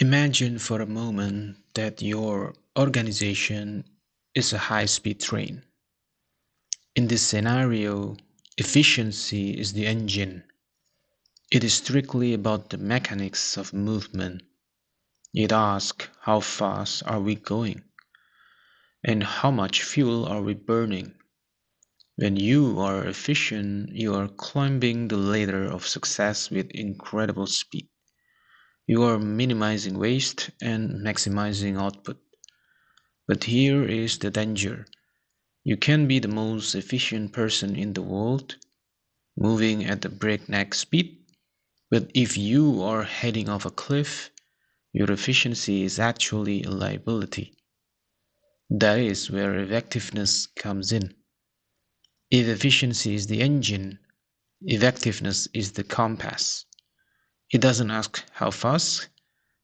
Imagine for a moment that your organization is a high-speed train. In this scenario, efficiency is the engine. It is strictly about the mechanics of movement. It asks how fast are we going and how much fuel are we burning. When you are efficient, you are climbing the ladder of success with incredible speed. You are minimizing waste and maximizing output. But here is the danger. You can be the most efficient person in the world, moving at a breakneck speed, but if you are heading off a cliff, your efficiency is actually a liability. That is where effectiveness comes in. If efficiency is the engine, effectiveness is the compass. It doesn't ask how fast,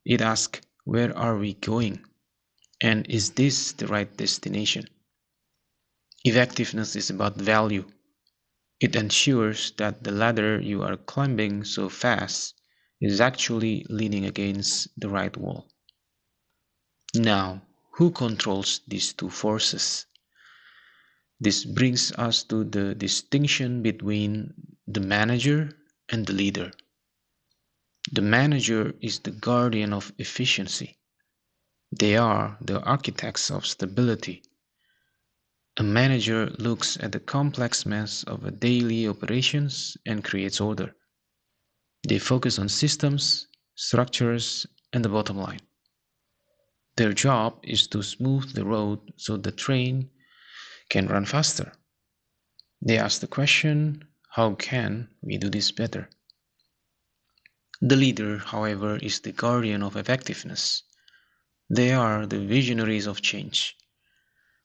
it asks where are we going, and is this the right destination? Effectiveness is about value. It ensures that the ladder you are climbing so fast is actually leaning against the right wall. Now, who controls these two forces? This brings us to the distinction between the manager and the leader. The manager is the guardian of efficiency. They are the architects of stability. A manager looks at the complex mess of a daily operations and creates order. They focus on systems, structures, and the bottom line. Their job is to smooth the road so the train can run faster. They ask the question, how can we do this better? The leader, however, is the guardian of effectiveness. They are the visionaries of change.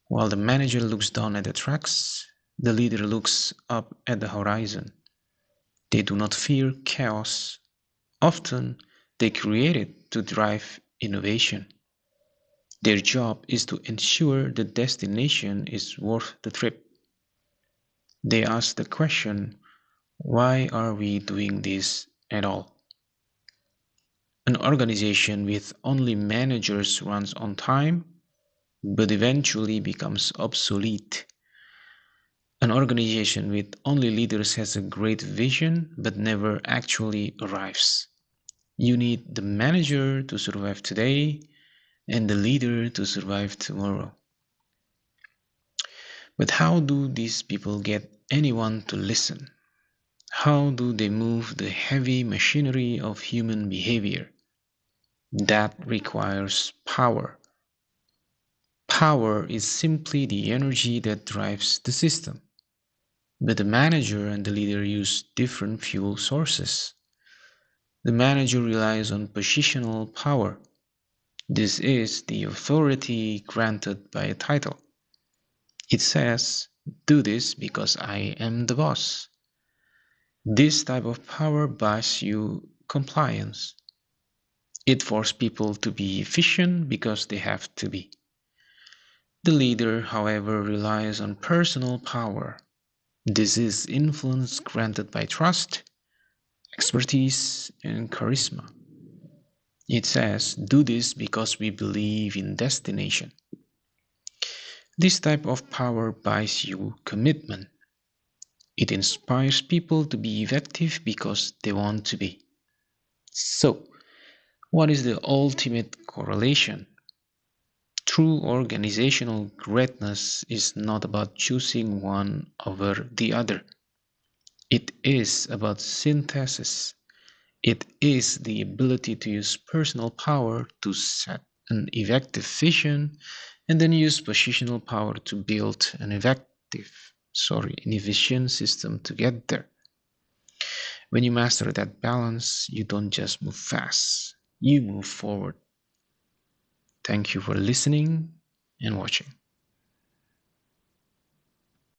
While the manager looks down at the tracks, the leader looks up at the horizon. They do not fear chaos. Often, they create it to drive innovation. Their job is to ensure the destination is worth the trip. They ask the question, why are we doing this at all? An organization with only managers runs on time, but eventually becomes obsolete. An organization with only leaders has a great vision, but never actually arrives. You need the manager to survive today and the leader to survive tomorrow. But how do these people get anyone to listen? How do they move the heavy machinery of human behavior? That requires power. Power is simply the energy that drives the system. But the manager and the leader use different fuel sources. The manager relies on positional power. This is the authority granted by a title. It says, do this because I am the boss. This type of power buys you compliance. It forces people to be efficient because they have to be. The leader, however, relies on personal power. This is influence granted by trust, expertise, and charisma. It says, do this because we believe in destination. This type of power buys you commitment. It inspires people to be effective because they want to be. So, what is the ultimate correlation? True organizational greatness is not about choosing one over the other. It is about synthesis. It is the ability to use personal power to set an effective vision and then use positional power to build an efficient system to get there. When you master that balance, you don't just move fast, you move forward. Thank you for listening and watching.